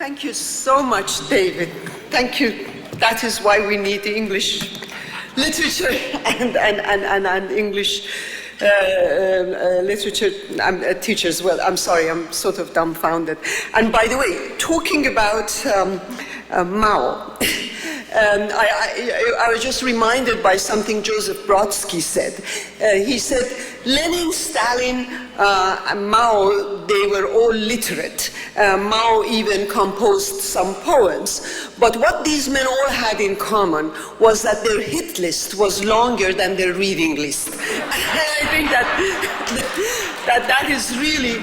Thank you so much, David. Thank you. That is why we need English literature and English literature teachers. Well, I'm sorry, I'm sort of dumbfounded. And by the way, talking about Mao, I was just reminded by something Joseph Brodsky said. He said, Lenin, Stalin, Mao, they were all literate. Mao even composed some poems. But what these men all had in common was that their hit list was longer than their reading list. I think that is really,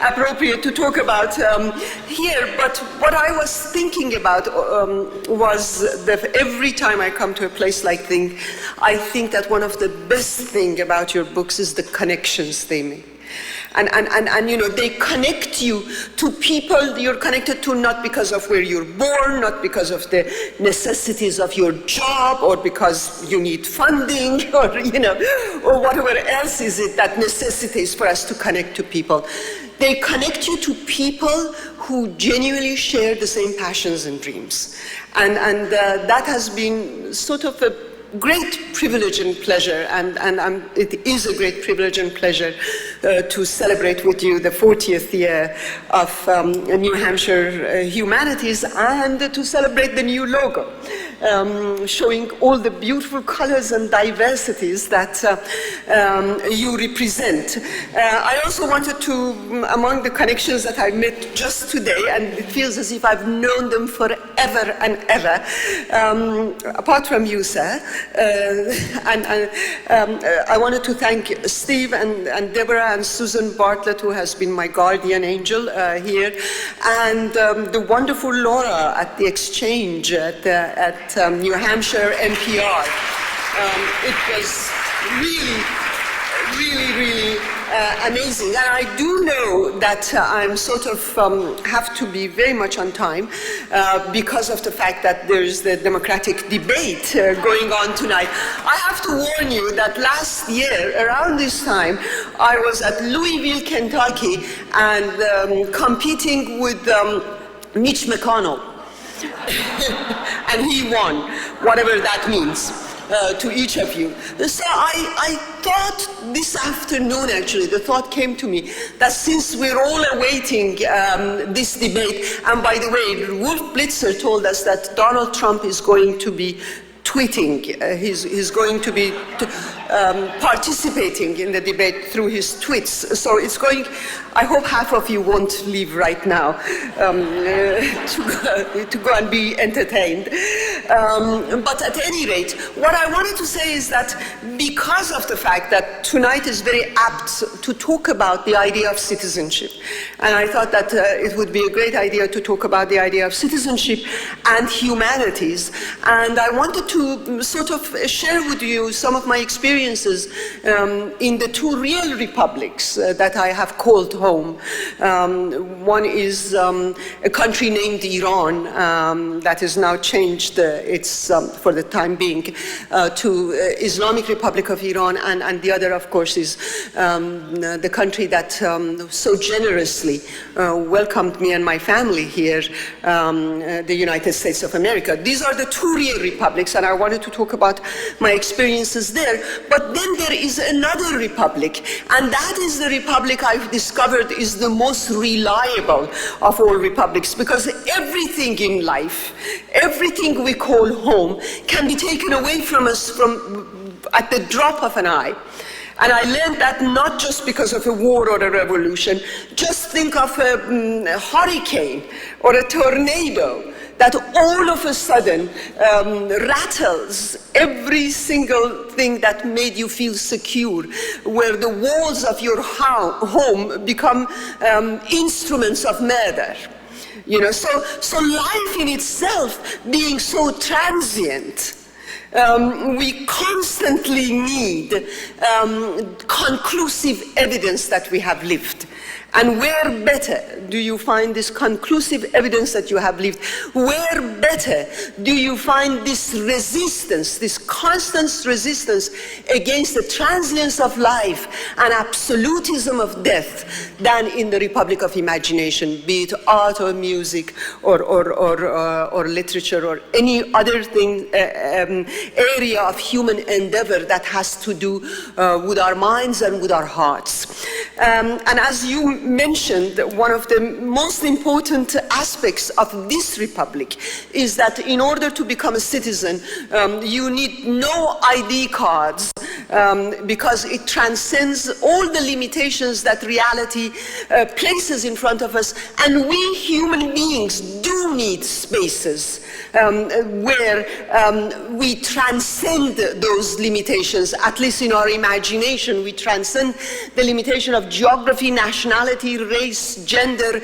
appropriate to talk about here. But what I was thinking about was that every time I come to a place like this, I think that one of the best things about your books is the connections they make. And they connect you to people you're connected to, not because of where you're born, not because of the necessities of your job, or because you need funding, or whatever else is it that necessitates for us to connect to people. They connect you to people who genuinely share the same passions and dreams. And that has been sort of a great privilege and pleasure, and it is a great privilege and pleasure to celebrate with you the 40th year of New Hampshire Humanities, and to celebrate the new logo, showing all the beautiful colors and diversities that you represent. I also wanted to, among the connections that I met just today, and it feels as if I've known them forever and ever, apart from you, sir, I wanted to thank Steve and Deborah and Susan Bartlett, who has been my guardian angel here, and the wonderful Laura at the Exchange at New Hampshire NPR. It was really amazing. And I do know that I'm sort of have to be very much on time because of the fact that there's the Democratic debate going on tonight. I have to warn you that last year, around this time, I was at Louisville, Kentucky, and competing with Mitch McConnell. And he won, whatever that means. To each of you. So I thought this afternoon, actually, the thought came to me that since we're all awaiting this debate, and by the way, Wolf Blitzer told us that Donald Trump is going to be tweeting, he's going to be participating in the debate through his tweets. So it's going, I hope half of you won't leave right now to go and be entertained. But at any rate, what I wanted to say is that because of the fact that tonight is very apt to talk about the idea of citizenship, and I thought that it would be a great idea to talk about the idea of citizenship and humanities, and I wanted to sort of share with you some of my experiences in the two real republics that I have called home. One is a country named Iran that has now changed its, for the time being, to Islamic Republic of Iran, and the other, of course, is the country that so generously welcomed me and my family here, the United States of America. These are the two real republics, and I wanted to talk about my experiences there. But then there is another republic, and that is the republic I've discovered is the most reliable of all republics, because everything in life, everything we call home, can be taken away from us at the drop of an eye. And I learned that not just because of a war or a revolution. Just think of a hurricane or a tornado that all of a sudden rattles every single thing that made you feel secure, where the walls of your home become instruments of murder. So life in itself being so transient, we constantly need conclusive evidence that we have lived. And where better do you find this conclusive evidence that you have lived? Where better do you find this resistance, this constant resistance against the transience of life and absolutism of death than in the Republic of Imagination, be it art or music or literature or any other thing, area of human endeavor that has to do with our minds and with our hearts. And as you mentioned, one of the most important aspects of this republic is that in order to become a citizen, you need no ID cards because it transcends all the limitations that reality places in front of us. And we human beings do need spaces where we transcend those limitations, at least in our imagination. We transcend the limitation of geography, nationality, race, gender,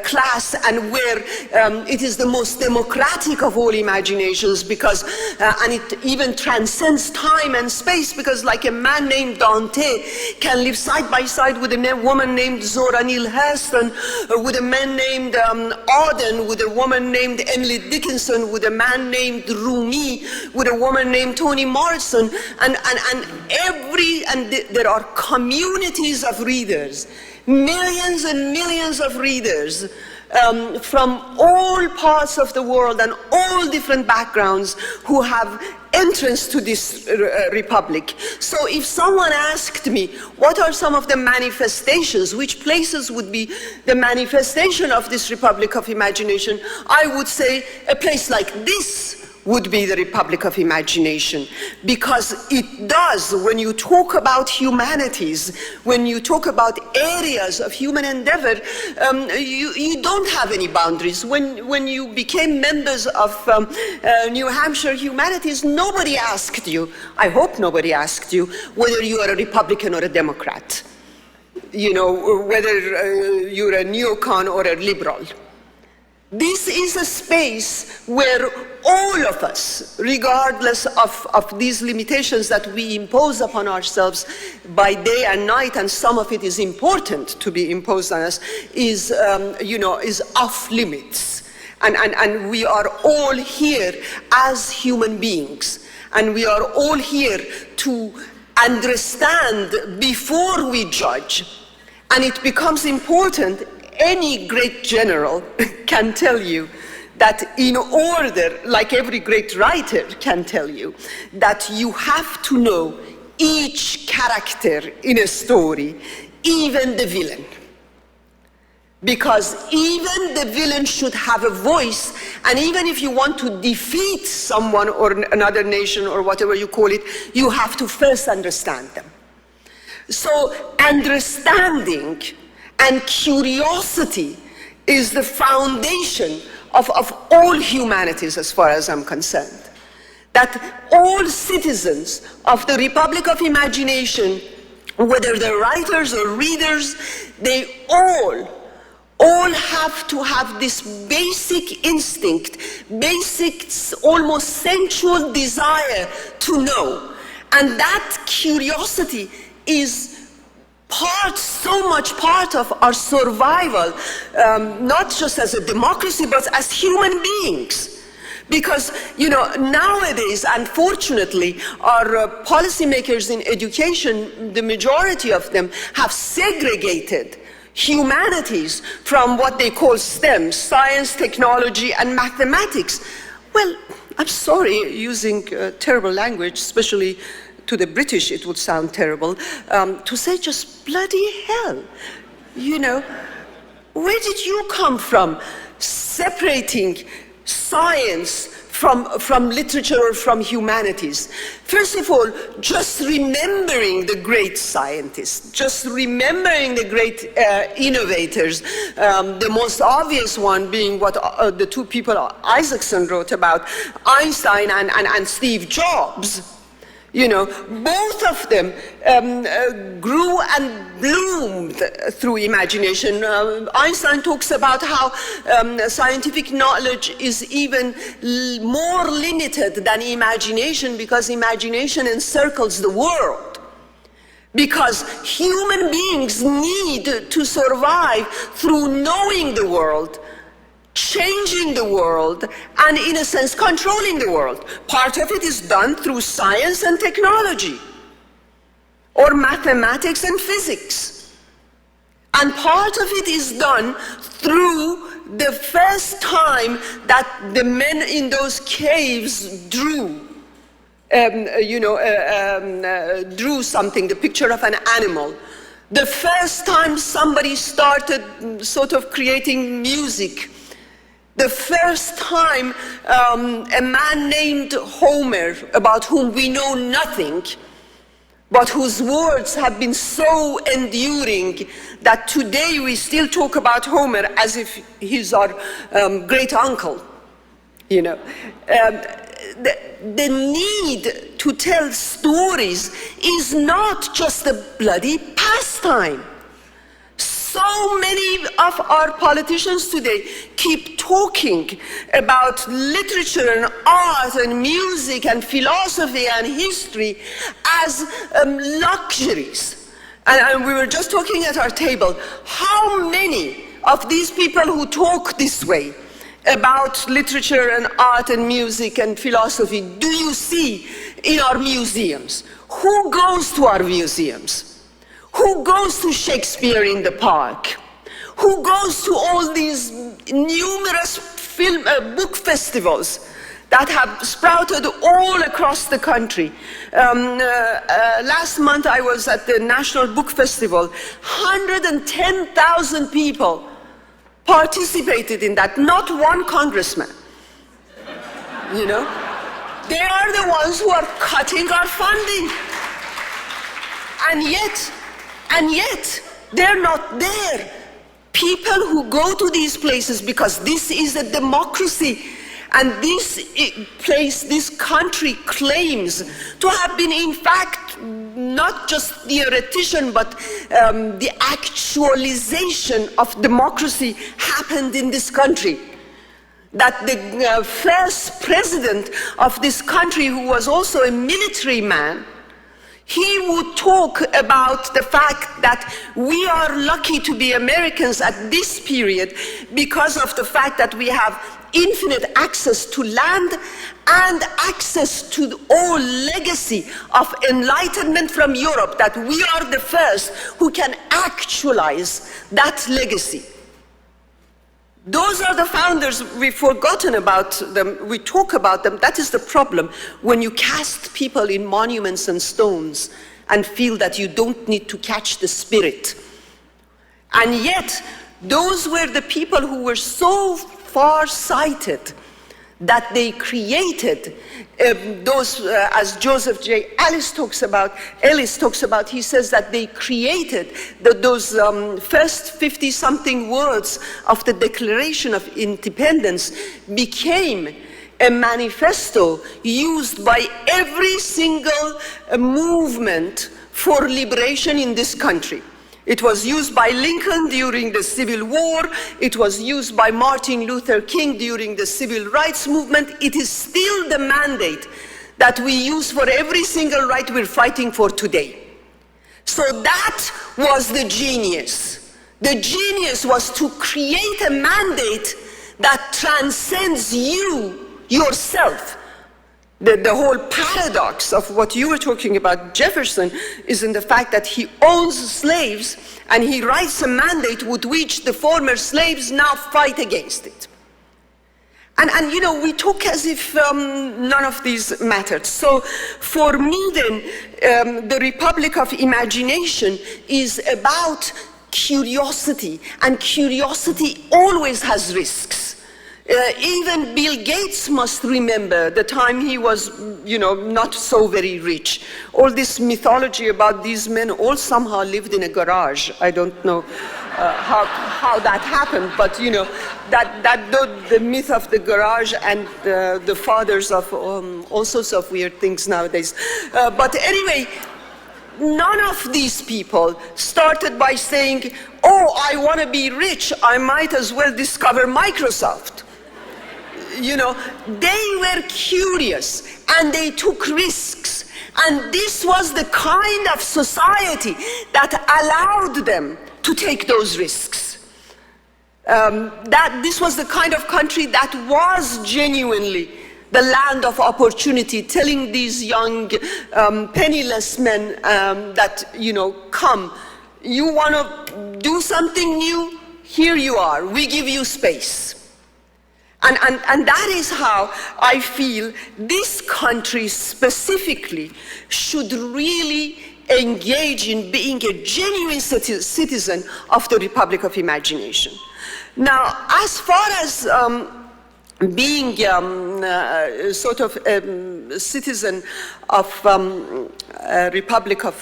class, and where it is the most democratic of all imaginations, because, and it even transcends time and space, because like a man named Dante can live side by side with a woman named Zora Neale Hurston, with a man named Auden, with a woman named Emily Dickinson, with a man named Rumi, with a woman named Toni Morrison, and there are communities of readers, millions and millions of readers from all parts of the world and all different backgrounds who have entrance to this republic. So if someone asked me, what are some of the manifestations, which places would be the manifestation of this Republic of Imagination, I would say a place like this would be the Republic of Imagination, because it does, when you talk about humanities, when you talk about areas of human endeavor, you don't have any boundaries. When you became members of New Hampshire Humanities, nobody asked you, I hope nobody asked you, whether you are a Republican or a Democrat, you know, whether you're a neocon or a liberal. This is a space where all of us, regardless of these limitations that we impose upon ourselves by day and night, and some of it is important to be imposed on us, is off limits. And we are all here as human beings. And we are all here to understand before we judge. And it becomes important. Any great general can tell you that in order, like every great writer can tell you, that you have to know each character in a story, even the villain. Because even the villain should have a voice, and even if you want to defeat someone or another nation or whatever you call it, you have to first understand them. So understanding and curiosity is the foundation of all humanities, as far as I'm concerned. That all citizens of the Republic of Imagination, whether they're writers or readers, they all have to have this basic instinct, basic, almost sensual desire to know. And that curiosity is so much part of our survival, not just as a democracy, but as human beings. Because, nowadays, unfortunately, our policymakers in education, the majority of them, have segregated humanities from what they call STEM, science, technology, and mathematics. Well, I'm sorry, using terrible language, especially to the British it would sound terrible, to say just bloody hell. Where did you come from, separating science from literature or from humanities? First of all, just remembering the great scientists, just remembering the great innovators, the most obvious one being what the two people Isaacson wrote about, Einstein and Steve Jobs. Both of them grew and bloomed through imagination. Einstein talks about how scientific knowledge is even more limited than imagination, because imagination encircles the world. Because human beings need to survive through knowing the world, changing the world, and in a sense controlling the world. Part of it is done through science and technology, or mathematics and physics. And part of it is done through the first time that the men in those caves drew something, the picture of an animal. The first time somebody started sort of creating music. The first time a man named Homer, about whom we know nothing, but whose words have been so enduring that today we still talk about Homer as if he's our great uncle, you know. The need to tell stories is not just a bloody pastime. So many of our politicians today keep talking about literature and art and music and philosophy and history as luxuries. And we were just talking at our table, how many of these people who talk this way about literature and art and music and philosophy do you see in our museums? Who goes to our museums? Who goes to Shakespeare in the Park? Who goes to all these numerous book festivals that have sprouted all across the country? Last month I was at the National Book Festival. 110,000 people participated in that, not one congressman, you know? They are the ones who are cutting our funding. And yet, they're not there. People who go to these places, because this is a democracy, and this place, this country claims to have been, in fact, not just theoretician, but the actualization of democracy happened in this country. That the first president of this country, who was also a military man, he would talk about the fact that we are lucky to be Americans at this period because of the fact that we have infinite access to land and access to all legacy of enlightenment from Europe, that we are the first who can actualize that legacy. Those are the founders. We've forgotten about them. We talk about them. That is the problem when you cast people in monuments and stones and feel that you don't need to catch the spirit. And yet, those were the people who were so far-sighted that they created those, as Joseph J. Ellis talks about, he says that they created those first 50-something words of the Declaration of Independence became a manifesto used by every single movement for liberation in this country. It was used by Lincoln during the Civil War. It was used by Martin Luther King during the Civil Rights Movement. It is still the mandate that we use for every single right we're fighting for today. So that was the genius. The genius was to create a mandate that transcends you, yourself. The whole paradox of what you were talking about, Jefferson, is in the fact that he owns slaves and he writes a mandate with which the former slaves now fight against it. And you know, we talk as if none of these mattered. So for me then, the Republic of Imagination is about curiosity, and curiosity always has risks. Even Bill Gates must remember the time he was, you know, not so very rich. All this mythology about these men all somehow lived in a garage. I don't know how that happened, but you know, the myth of the garage and the fathers of all sorts of weird things nowadays. But anyway, none of these people started by saying, oh, I want to be rich, I might as well discover Microsoft. You know, they were curious and they took risks And this was the kind of society that allowed them to take those risks. That this was the kind of country that was genuinely the land of opportunity, telling these young penniless men that, you know, come, you want to do something new? Here you are, we give you space. And that is how I feel this country specifically should really engage in being a genuine citizen of the Republic of Imagination. Now, as far as being sort of a citizen of Republic of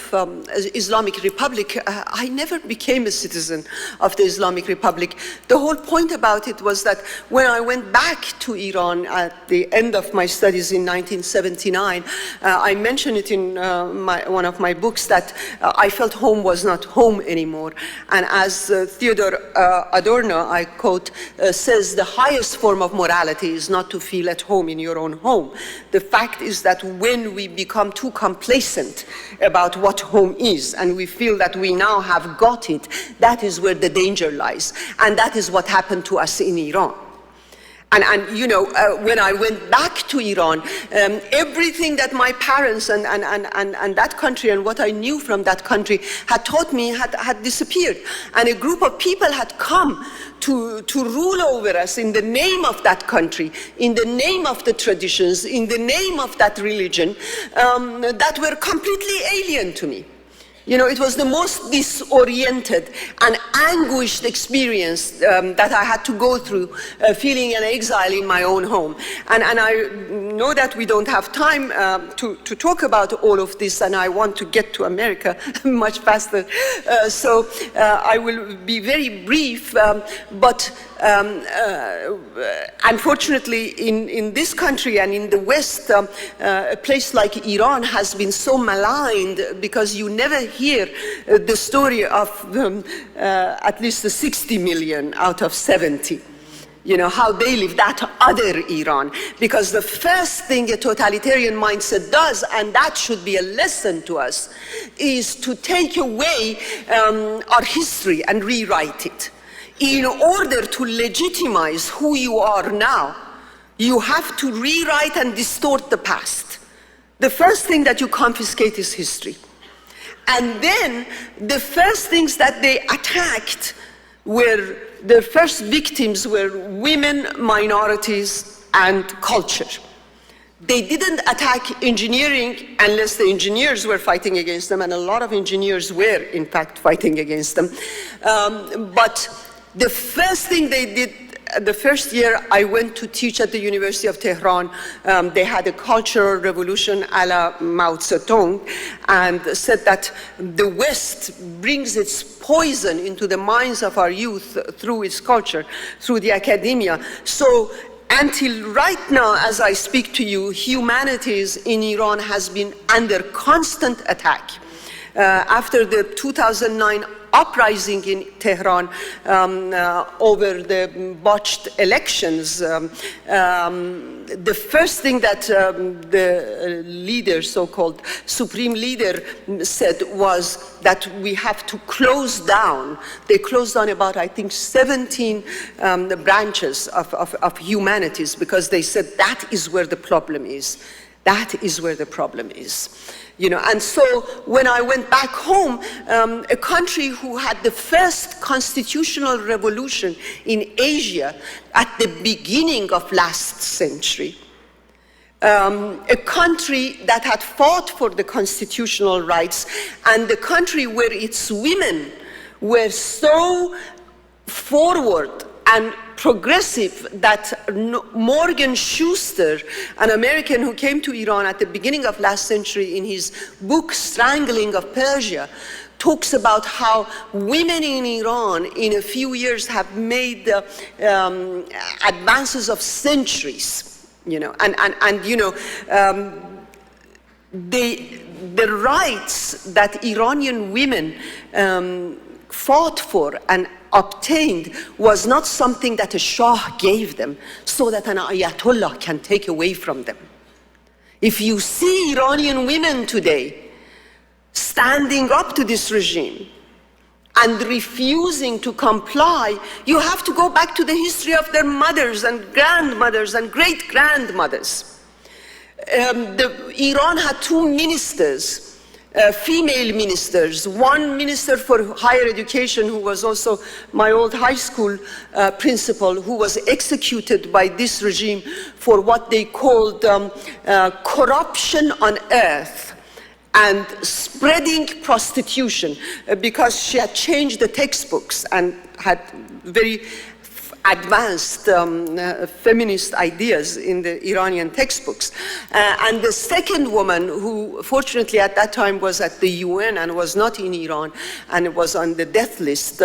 Islamic Republic, I never became a citizen of the Islamic Republic. The whole point about it was that when I went back to Iran at the end of my studies in 1979, I mentioned it in one of my books that I felt home was not home anymore. And as Theodor Adorno, I quote, says, the highest form of morality is not to feel at home in your own home. The fact is that when we become too complacent about what home is and we feel that we now have got it, that is where the danger lies. And that is what happened to us in Iran. And you know, when I went back to Iran, everything that my parents and that country and what I knew from that country had taught me had disappeared. And a group of people had come to rule over us in the name of that country, in the name of the traditions, in the name of that religion, that were completely alien to me. You know, it was the most disoriented and anguished experience that I had to go through, feeling an exile in my own home. And I know that we don't have time to talk about all of this, and I want to get to America much faster. So I will be very brief, but unfortunately in this country and in the West, a place like Iran has been so maligned because you never hear the story of at least the 60 million out of 70. You know, how they live, that other Iran. Because the first thing a totalitarian mindset does, and that should be a lesson to us, is to take away our history and rewrite it. In order to legitimize who you are now, you have to rewrite and distort the past. The first thing that you confiscate is history. And then the first things that they attacked were, the first victims were women, minorities, and culture. They didn't attack engineering unless the engineers were fighting against them, and a lot of engineers were, in fact, fighting against them. But the first thing they did, the first year I went to teach at the University of Tehran, they had a cultural revolution a la Mao Zedong, and said that the West brings its poison into the minds of our youth through its culture, through the academia. So until right now, as I speak to you, humanities in Iran has been under constant attack. After the 2009 uprising in Tehran over the botched elections, the first thing that the leader, so-called supreme leader, said was that we have to close down. They closed down about, I think, 17 branches of humanities, because they said that is where the problem is. That is where the problem is. You know, and so when I went back home, a country who had the first constitutional revolution in Asia at the beginning of last century, a country that had fought for the constitutional rights, and the country where its women were so forward and progressive that Morgan Schuster, an American who came to Iran at the beginning of last century, in his book Strangling of Persia, talks about how women in Iran in a few years have made advances of centuries, you know, and you know, the rights that Iranian women fought for and obtained was not something that a Shah gave them so that an Ayatollah can take away from them. If you see Iranian women today standing up to this regime and refusing to comply, you have to go back to the history of their mothers and grandmothers and great-grandmothers. Iran had two ministers, female ministers, one minister for higher education who was also my old high school principal, who was executed by this regime for what they called corruption on earth and spreading prostitution, because she had changed the textbooks and had very advanced feminist ideas in the Iranian textbooks. And the second woman, who fortunately at that time was at the UN and was not in Iran and was on the death list,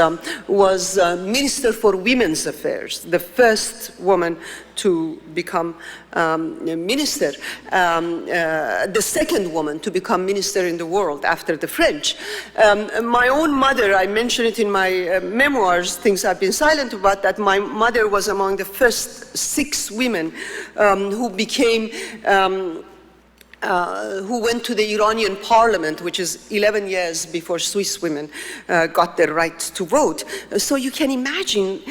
was Minister for Women's Affairs, the first woman to become minister, the second woman to become minister in the world after the French. My own mother, I mention it in my memoirs, things I've been silent about, that my mother was among the first 6 women who became who went to the Iranian parliament, which is 11 years before Swiss women got their right to vote. So you can imagine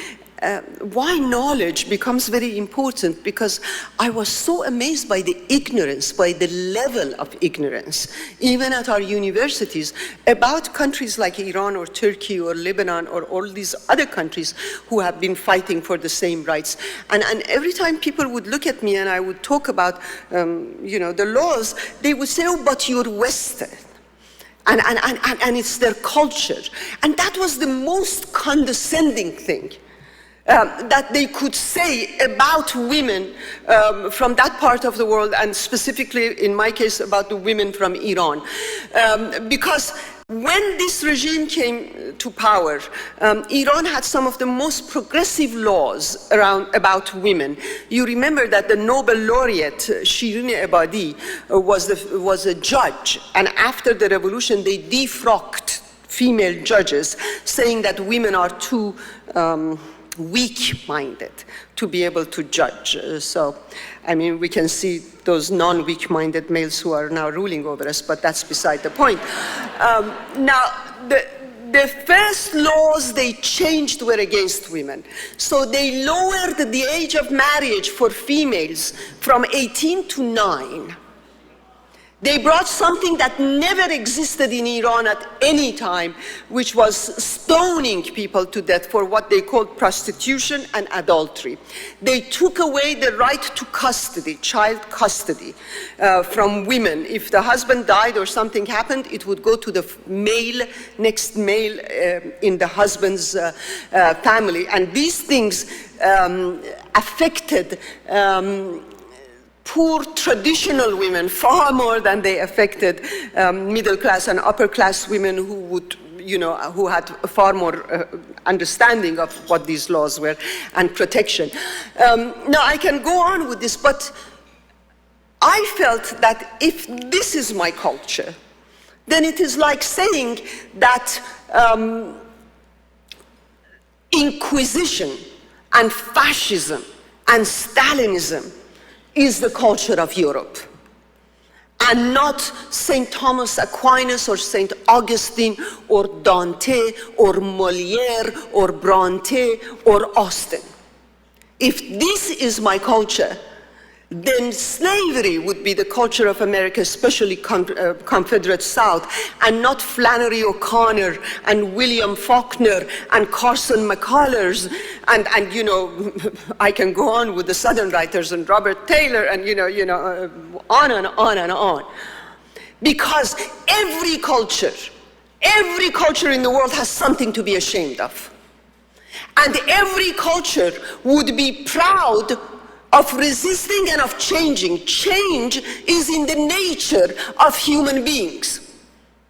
why knowledge becomes very important, because I was so amazed by the ignorance, by the level of ignorance, even at our universities, about countries like Iran or Turkey or Lebanon or all these other countries who have been fighting for the same rights. And every time people would look at me and I would talk about the laws, they would say, oh, but you're Western. And it's their culture. And that was the most condescending thing that they could say about women from that part of the world, and specifically, in my case, about the women from Iran. Because when this regime came to power, Iran had some of the most progressive laws about women. You remember that the Nobel laureate, Shirin Ebadi, was a judge, and after the revolution, they defrocked female judges, saying that women are too weak-minded to be able to judge. So, I mean, we can see those non-weak-minded males who are now ruling over us, but that's beside the point. Now, the first laws they changed were against women. So they lowered the age of marriage for females from 18 to 9. They brought something that never existed in Iran at any time, which was stoning people to death for what they called prostitution and adultery. They took away the right to custody, child custody, from women. If the husband died or something happened, it would go to the next male in the husband's family. And these things affected poor traditional women far more than they affected middle class and upper class women who had far more understanding of what these laws were and protection. Now I can go on with this, but I felt that if this is my culture, then it is like saying that Inquisition and fascism and Stalinism is the culture of Europe, and not St. Thomas Aquinas or St. Augustine or Dante or Molière or Bronte or Austen. If this is my culture, then slavery would be the culture of America, especially Confederate South, and not Flannery O'Connor and William Faulkner and Carson McCullers, and I can go on with the Southern writers and Robert Taylor and on and on and on. Because every culture in the world has something to be ashamed of. And every culture would be proud of resisting and of changing. Change is in the nature of human beings.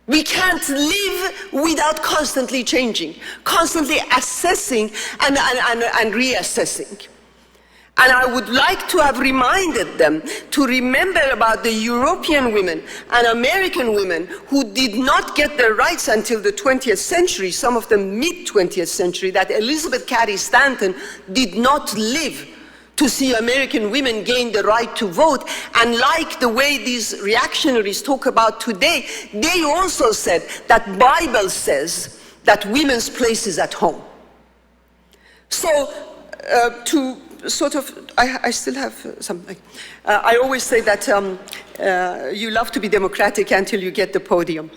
We can't live without constantly changing, constantly assessing and reassessing. And I would like to have reminded them to remember about the European women and American women who did not get their rights until the 20th century, some of them mid-20th century, that Elizabeth Cady Stanton did not live to see American women gain the right to vote. And like the way these reactionaries talk about today, they also said that Bible says that women's place is at home. So to sort of, I still have something. I always say that you love to be democratic until you get the podium.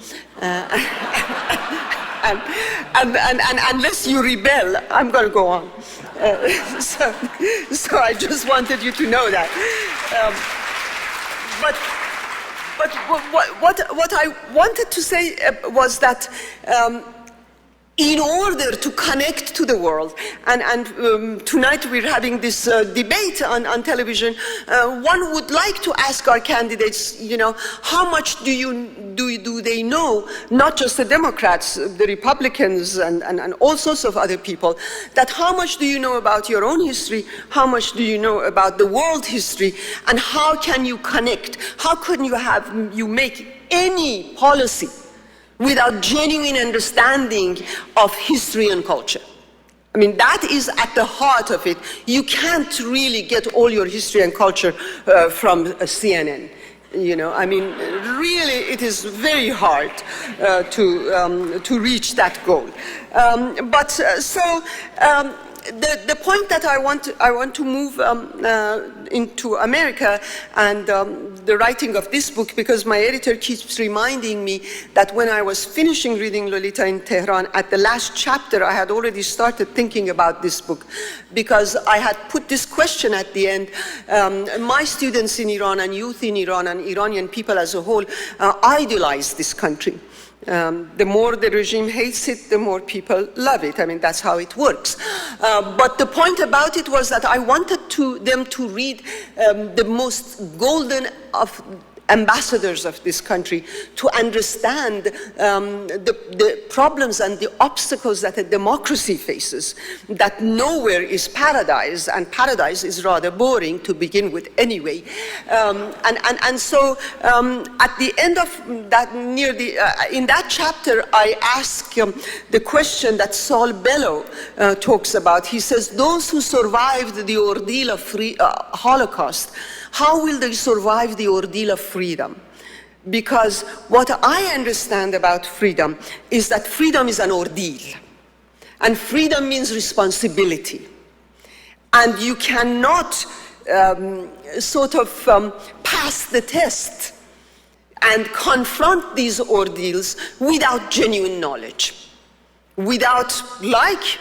And unless you rebel, I'm going to go on. So I just wanted you to know that. But what I wanted to say was that in order to connect to the world, and tonight we're having this debate on television, one would like to ask our candidates, you know, how much do they know, not just the Democrats, the Republicans, and all sorts of other people, that how much do you know about your own history, how much do you know about the world history, and how can you connect, how can you make any policy without genuine understanding of history and culture. I mean, that is at the heart of it. You can't really get all your history and culture from CNN. You know, I mean, really, it is very hard to reach that goal. The point that I want to move into America and the writing of this book, because my editor keeps reminding me that when I was finishing reading Lolita in Tehran, at the last chapter, I had already started thinking about this book, because I had put this question at the end. My students in Iran and youth in Iran and Iranian people as a whole idolize this country. The more the regime hates it, the more people love it. I mean, that's how it works. But the point about it was that I wanted them to read the most golden of ambassadors of this country, to understand the problems and the obstacles that a democracy faces, that nowhere is paradise, and paradise is rather boring to begin with anyway. So at the end of that, in that chapter, I ask the question that Saul Bellow talks about. He says, those who survived the ordeal of Holocaust, how will they survive the ordeal of freedom? Because what I understand about freedom is that freedom is an ordeal. And freedom means responsibility. And you cannot pass the test and confront these ordeals without genuine knowledge. Without, like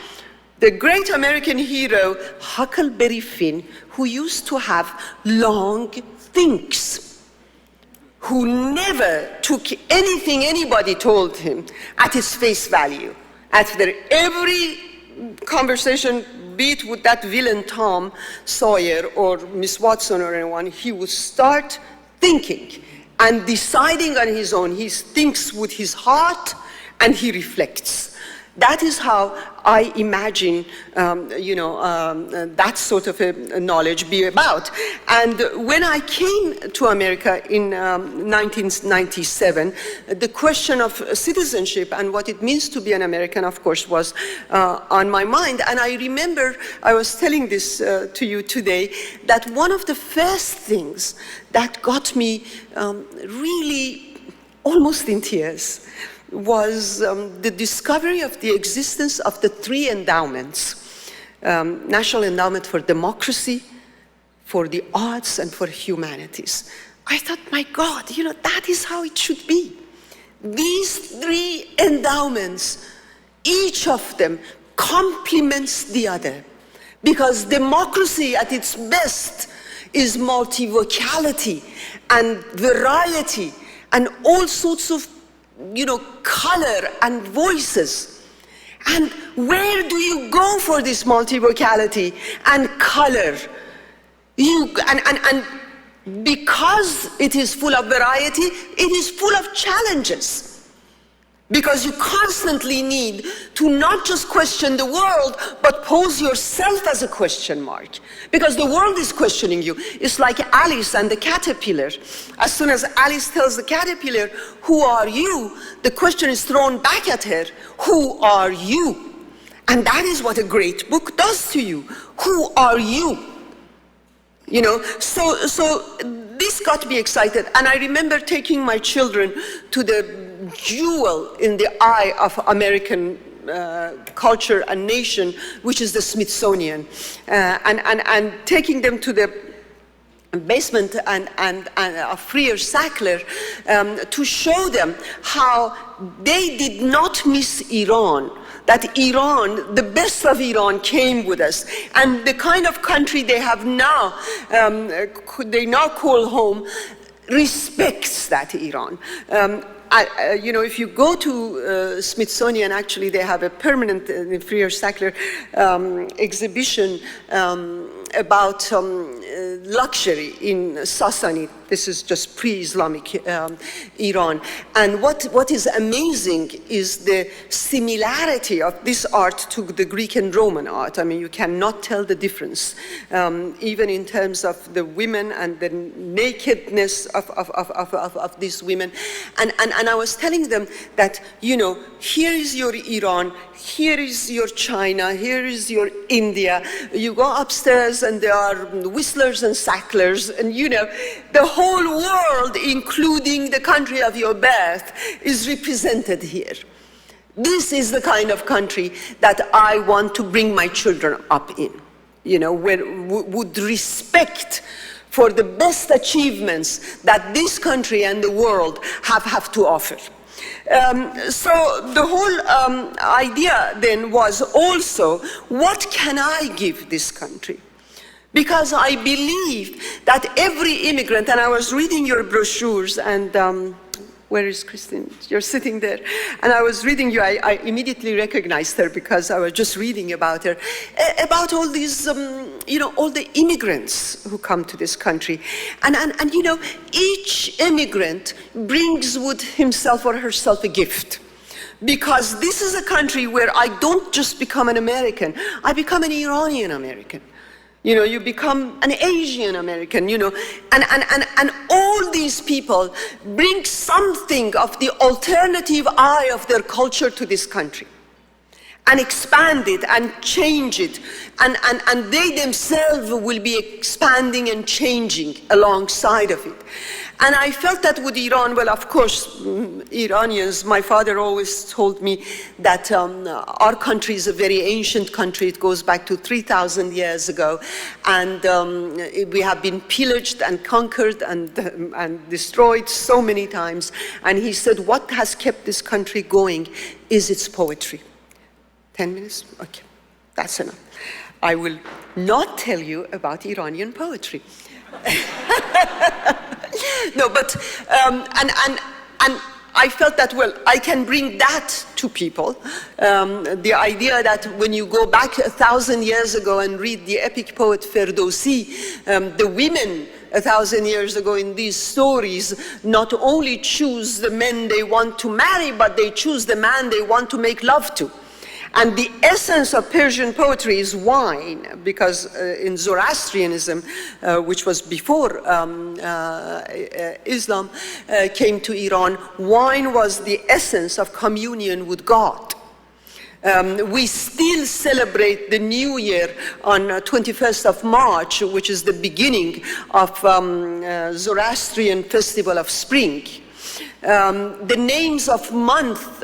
the great American hero, Huckleberry Finn, who used to have long thinks, who never took anything anybody told him at its face value. After every conversation, be it with that villain Tom Sawyer or Miss Watson or anyone, he would start thinking and deciding on his own. He thinks with his heart and he reflects. That is how I imagine, that sort of a knowledge be about. And when I came to America in 1997, the question of citizenship and what it means to be an American, of course, was on my mind. And I remember, I was telling this to you today, that one of the first things that got me really almost in tears was the discovery of the existence of the three endowments: National Endowment for Democracy, for the Arts, and for Humanities. I thought, my God, that is how it should be. These three endowments, each of them complements the other, because democracy at its best is multivocality and variety and all sorts of color and voices. And where do you go for this multivocality and color? And because it is full of variety, it is full of challenges. Because you constantly need to not just question the world, but pose yourself as a question mark. Because the world is questioning you. It's like Alice and the caterpillar. As soon as Alice tells the caterpillar, "Who are you?" the question is thrown back at her, "Who are you?" And that is what a great book does to you. Who are you? You know, so this got me excited. And I remember taking my children to the jewel in the eye of American culture and nation, which is the Smithsonian, and taking them to the basement and of Freer Sackler to show them how they did not miss Iran, that Iran, the best of Iran came with us, and the kind of country they have now, they now call home, respects that Iran. You know, if you go to Smithsonian, actually they have a permanent Freer Sackler exhibition about luxury in Sassanid. This is just pre-Islamic Iran. And what is amazing is the similarity of this art to the Greek and Roman art. I mean, you cannot tell the difference, even in terms of the women and the nakedness of these women. And I was telling them that, you know, here is your Iran, here is your China, here is your India. You go upstairs and there are whistlers and sacklers, and you know, the whole world, including the country of your birth, is represented here. This is the kind of country that I want to bring my children up in, you know, where would respect for the best achievements that this country and the world have to offer. So the whole idea then was also, what can I give this country? Because I believe that every immigrant, and I was reading your brochures, and where is Christine? You're sitting there. And I was reading you, I immediately recognized her because I was just reading about her, about all these, you know, all the immigrants who come to this country. And you know, each immigrant brings with himself or herself a gift. Because this is a country where I don't just become an American, I become an Iranian American. You know, you become an Asian American, you know, and all these people bring something of the alternative eye of their culture to this country and expand it and change it, and they themselves will be expanding and changing alongside of it. And I felt that with Iran, well, of course, Iranians, my father always told me that our country is a very ancient country. It goes back to 3,000 years ago. And we have been pillaged and conquered and destroyed so many times. And he said, what has kept this country going is its poetry. 10 minutes? Okay, that's enough. I will not tell you about Iranian poetry. No, but, and I felt that, well, I can bring that to people. The idea that when you go back 1,000 years ago and read the epic poet Ferdowsi, the women 1,000 years ago in these stories not only choose the men they want to marry, but they choose the man they want to make love to. And the essence of Persian poetry is wine, because in Zoroastrianism, which was before Islam came to Iran, wine was the essence of communion with God. We still celebrate the New Year on 21st of March, which is the beginning of Zoroastrian festival of spring. The names of month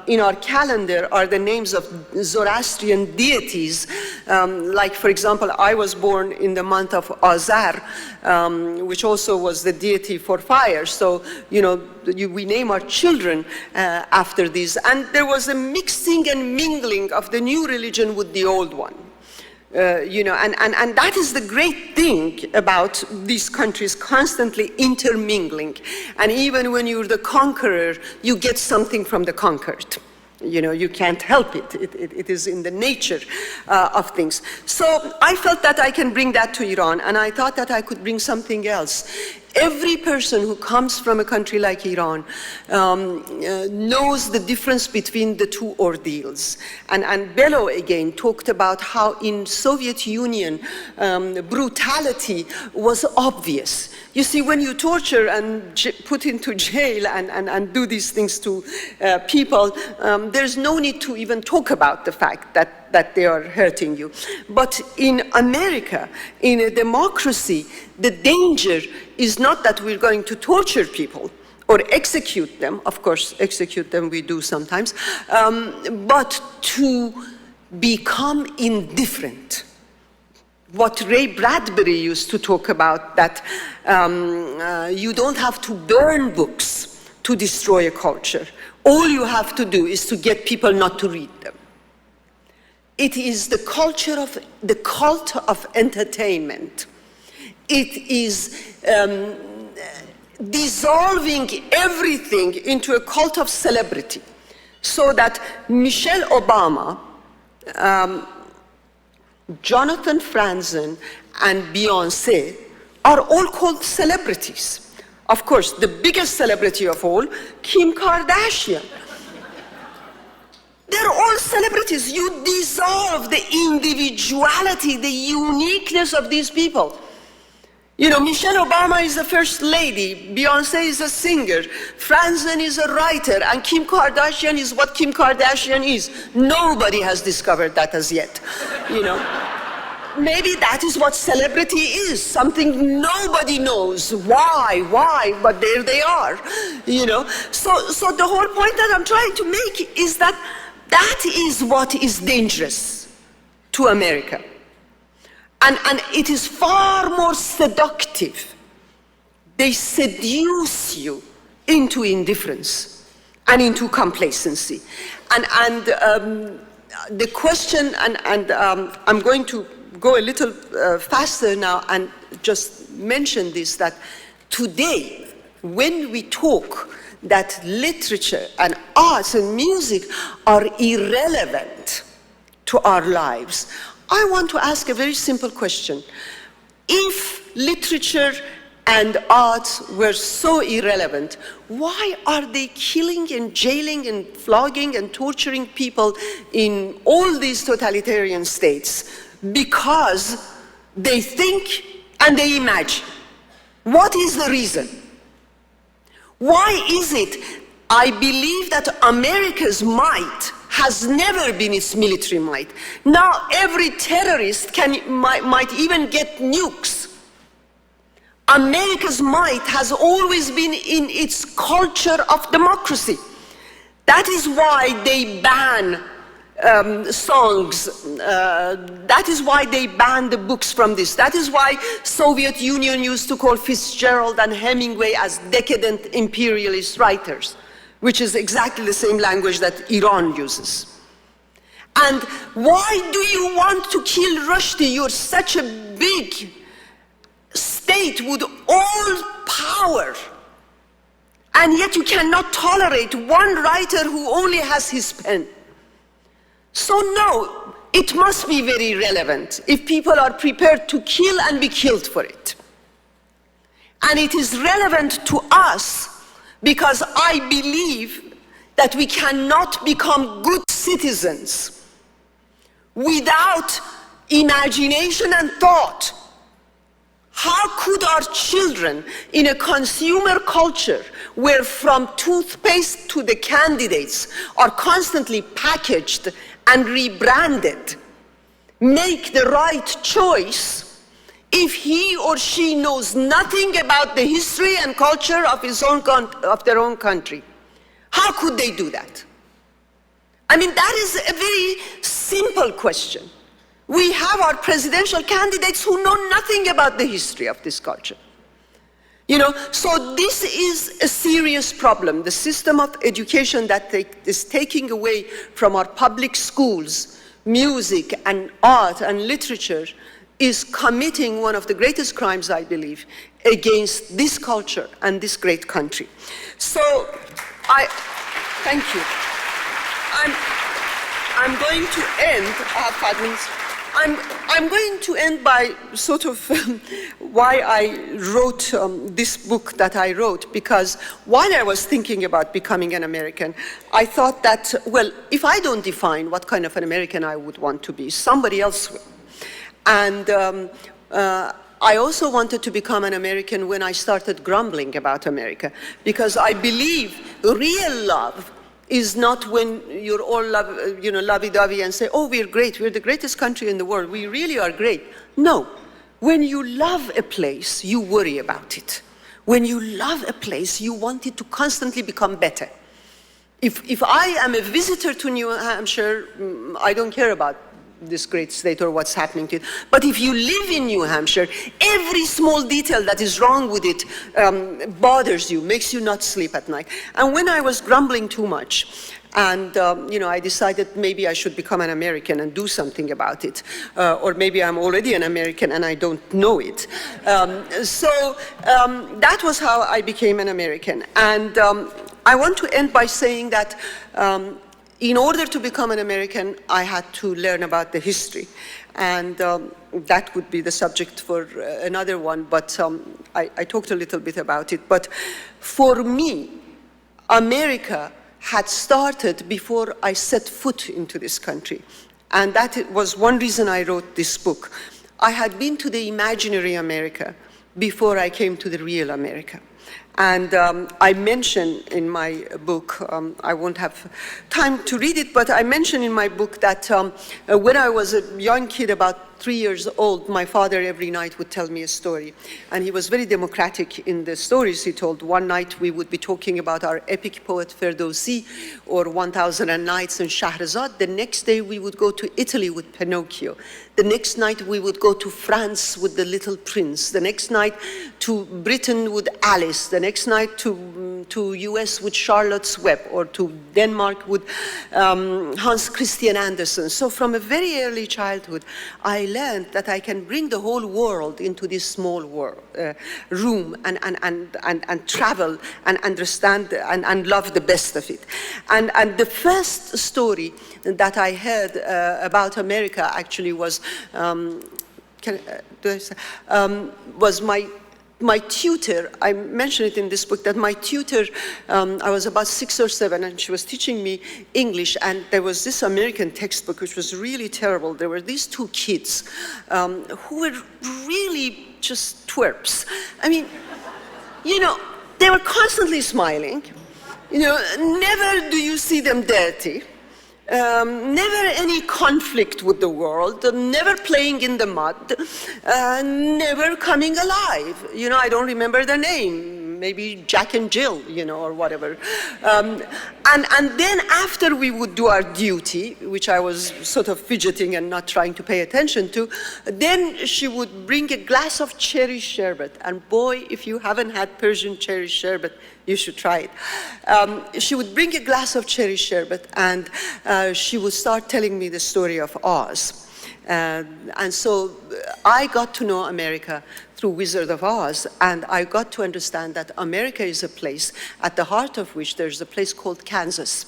in our calendar are the names of Zoroastrian deities. Like, for example, I was born in the month of Azar, which also was the deity for fire. So, you know, we name our children after these. And there was a mixing and mingling of the new religion with the old one. You know, and that is the great thing about these countries constantly intermingling. And even when you're the conqueror, you get something from the conquered. You know, you can't help it. It is in the nature of things. So I felt that I can bring that to Iran, and I thought that I could bring something else. Every person who comes from a country like Iran knows the difference between the two ordeals. And Bello again talked about how in Soviet Union brutality was obvious. You see, when you torture and put into jail and do these things to people, there's no need to even talk about the fact that that they are hurting you. But in America, in a democracy, the danger is not that we're going to torture people or execute them. Of course, execute them we do sometimes, but to become indifferent. What Ray Bradbury used to talk about, that you don't have to burn books to destroy a culture. All you have to do is to get people not to read them. It is the culture of the cult of entertainment. It is dissolving everything into a cult of celebrity, so that Michelle Obama, Jonathan Franzen, and Beyoncé are all called celebrities. Of course, the biggest celebrity of all, Kim Kardashian. They're all celebrities. You dissolve the individuality, the uniqueness of these people. You know, Michelle Obama is the first lady, Beyoncé is a singer, Franzen is a writer, and Kim Kardashian is what Kim Kardashian is. Nobody has discovered that as yet, you know. Maybe that is what celebrity is, something nobody knows. Why, but there they are, you know. So the whole point that I'm trying to make is that that is what is dangerous to America. And it is far more seductive. They seduce you into indifference and into complacency. And the question, and I'm going to go a little faster now and just mention this, that today, when we talk that literature and arts and music are irrelevant to our lives, I want to ask a very simple question. If literature and arts were so irrelevant, why are they killing and jailing and flogging and torturing people in all these totalitarian states? Because they think and they imagine. What is the reason? Why is it? I believe that America's might has never been its military might. Now every terrorist might even get nukes. America's might has always been in its culture of democracy. That is why they ban songs. That is why they banned the books from this. That is why Soviet Union used to call Fitzgerald and Hemingway as decadent imperialist writers, which is exactly the same language that Iran uses. And why do you want to kill Rushdie? You're such a big state with all power, and yet you cannot tolerate one writer who only has his pen. So no, it must be very relevant if people are prepared to kill and be killed for it. And it is relevant to us because I believe that we cannot become good citizens without imagination and thought. How could our children, in a consumer culture where from toothpaste to the candidates are constantly packaged and rebranded, make the right choice if he or she knows nothing about the history and culture of their own country? How could they do that? I mean, that is a very simple question. We have our presidential candidates who know nothing about the history of this culture. You know, so this is a serious problem. The system of education that is taking away from our public schools music and art and literature is committing one of the greatest crimes, I believe, against this culture and this great country. So, thank you. I'm going to end, I have 5 minutes. I'm going to end by sort of why I wrote this book that I wrote, because while I was thinking about becoming an American, I thought that, well, if I don't define what kind of an American I would want to be, somebody else will. And I also wanted to become an American when I started grumbling about America, because I believe real love is not when you're all lovey-dovey and say, oh, we're great, we're the greatest country in the world, we really are great. No, when you love a place, you worry about it. When you love a place, you want it to constantly become better. If I am a visitor to New Hampshire, I don't care about this great state or what's happening to it. But if you live in New Hampshire, every small detail that is wrong with it bothers you, makes you not sleep at night. And when I was grumbling too much, and I decided maybe I should become an American and do something about it, or maybe I'm already an American and I don't know it. So that was how I became an American. And I want to end by saying that in order to become an American, I had to learn about the history. And that would be the subject for another one, but I talked a little bit about it. But for me, America had started before I set foot into this country. And that was one reason I wrote this book. I had been to the imaginary America before I came to the real America. And I mention in my book, I won't have time to read it, but I mention in my book that when I was a young kid, about 3 years old, my father every night would tell me a story. And he was very democratic in the stories he told. One night we would be talking about our epic poet Ferdowsi or 1000 Nights and Shahrazad. The next day we would go to Italy with Pinocchio. The next night we would go to France with The Little Prince. The next night to Britain with Alice. The next night to US with Charlotte's Web, or to Denmark with Hans Christian Andersen. So from a very early childhood, I learned that I can bring the whole world into this small room and travel and understand and love the best of it. And the first story that I heard about America actually was my tutor. I mentioned it in this book that my tutor, I was about 6 or 7, and she was teaching me English, and there was this American textbook which was really terrible. There were these 2 kids who were really just twerps. I mean, they were constantly smiling. Never do you see them dirty. Never any conflict with the world, never playing in the mud, never coming alive. I don't remember their name, maybe Jack and Jill, or whatever. And then after we would do our duty, which I was sort of fidgeting and not trying to pay attention to, then she would bring a glass of cherry sherbet. And boy, if you haven't had Persian cherry sherbet, you should try it. She would bring a glass of cherry sherbet, and she would start telling me the story of Oz. And so I got to know America through Wizard of Oz, and I got to understand that America is a place at the heart of which there's a place called Kansas.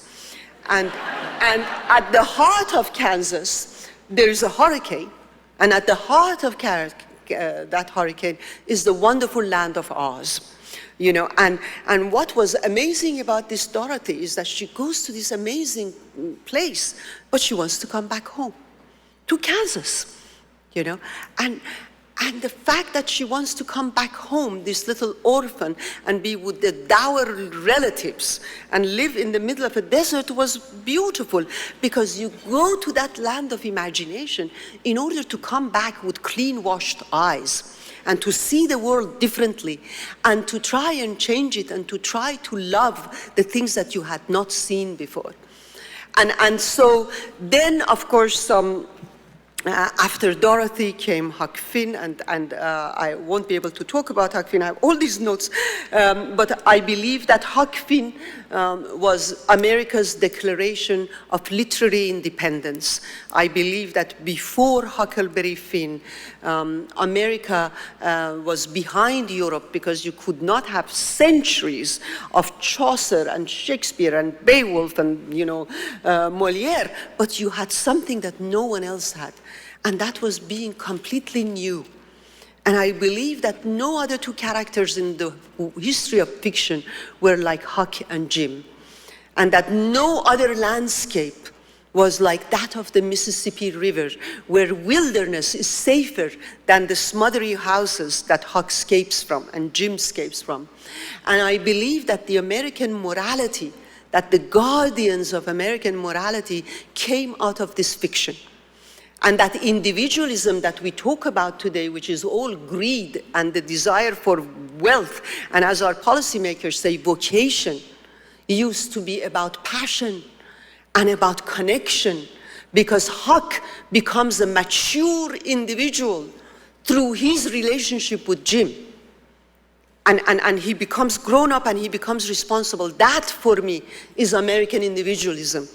And at the heart of Kansas, there's a hurricane, and at the heart of that hurricane is the wonderful land of Oz. And what was amazing about this Dorothy is that she goes to this amazing place, but she wants to come back home, to Kansas, And the fact that she wants to come back home, this little orphan, and be with the dour relatives and live in the middle of a desert was beautiful, because you go to that land of imagination in order to come back with clean-washed eyes and to see the world differently, and to try and change it, and to try to love the things that you had not seen before. And so then, of course, after Dorothy came Huck Finn, and I won't be able to talk about Huck Finn. I have all these notes, but I believe that Huck Finn was America's declaration of literary independence. I believe that before Huckleberry Finn, America was behind Europe, because you could not have centuries of Chaucer and Shakespeare and Beowulf and Molière, but you had something that no one else had. And that was being completely new. And I believe that no other 2 characters in the history of fiction were like Huck and Jim. And that no other landscape was like that of the Mississippi River, where wilderness is safer than the smothery houses that Huck escapes from and Jim escapes from. And I believe that the American morality that the guardians of American morality came out of this fiction. And that individualism that we talk about today, which is all greed and the desire for wealth, and as our policymakers say, vocation, used to be about passion and about connection, because Huck becomes a mature individual through his relationship with Jim. And he becomes grown up and he becomes responsible. That, for me, is American individualism.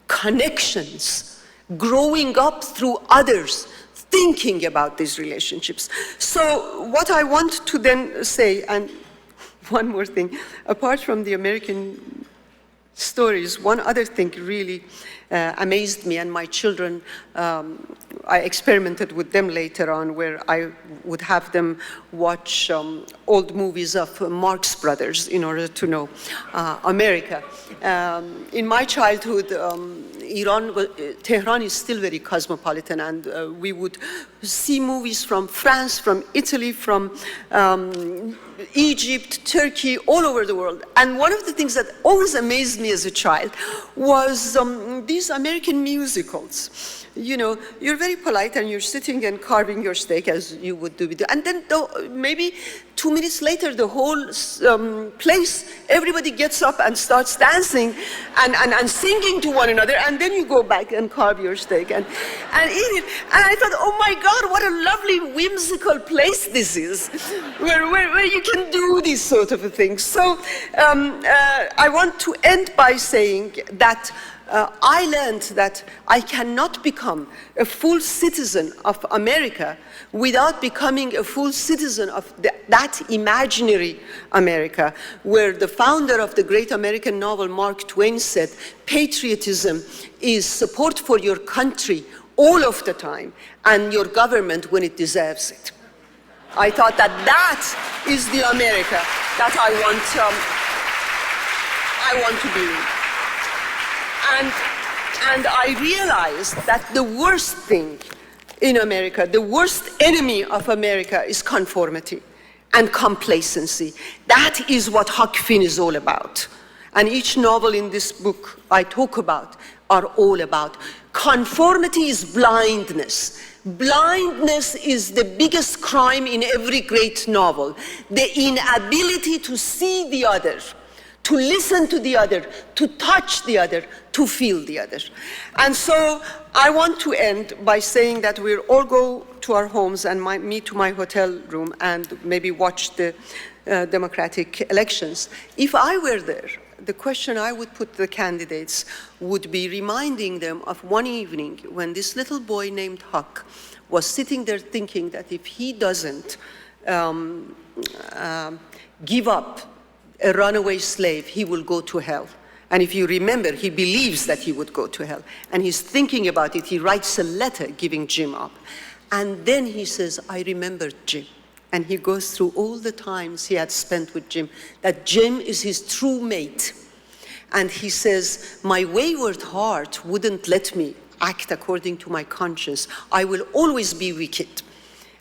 Connections, growing up through others, thinking about these relationships. So what I want to then say, and one more thing, apart from the American stories, one other thing really amazed me, and my children, I experimented with them later on, where I would have them watch old movies of Marx Brothers in order to know America. In my childhood, Tehran is still very cosmopolitan, and we would see movies from France, from Italy, from Egypt, Turkey, all over the world. And one of the things that always amazed me as a child was these American musicals. You know, you're very polite and you're sitting and carving your steak as you would do. And then maybe 2 minutes later, the whole place, everybody gets up and starts dancing and singing to one another, and then you go back and carve your steak and eat it. And I thought, oh my God, what a lovely whimsical place this is, where you can do these sort of things. So I want to end by saying that I learned that I cannot become a full citizen of America without becoming a full citizen of that imaginary America, where the founder of the great American novel, Mark Twain, said, patriotism is support for your country all of the time, and your government when it deserves it. I thought that that is the America that I want to be in. And I realized that the worst thing in America, the worst enemy of America, is conformity and complacency. That is what Huck Finn is all about. And each novel in this book I talk about are all about. Conformity is blindness. Blindness is the biggest crime in every great novel. The inability to see the other, to listen to the other, to touch the other, to feel the other. And so I want to end by saying that we'll all go to our homes and me to my hotel room and maybe watch the democratic elections. If I were there, the question I would put to the candidates would be reminding them of one evening when this little boy named Huck was sitting there thinking that if he doesn't give up a runaway slave, he will go to hell. And if you remember, he believes that he would go to hell. And he's thinking about it. He writes a letter giving Jim up. And then he says, I remembered Jim. And he goes through all the times he had spent with Jim, that Jim is his true mate. And he says, my wayward heart wouldn't let me act according to my conscience. I will always be wicked.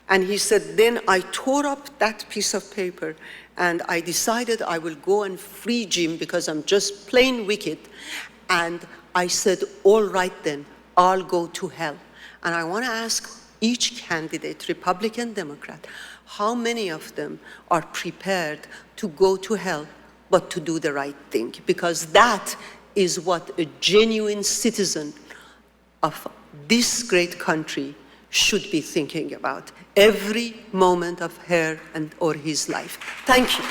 And he said, then I tore up that piece of paper and I decided I will go and free Jim because I'm just plain wicked. And I said, all right then, I'll go to hell. And I want to ask each candidate, Republican, Democrat, how many of them are prepared to go to hell, but to do the right thing? Because that is what a genuine citizen of this great country should be thinking about every moment of her or his life. Thank you.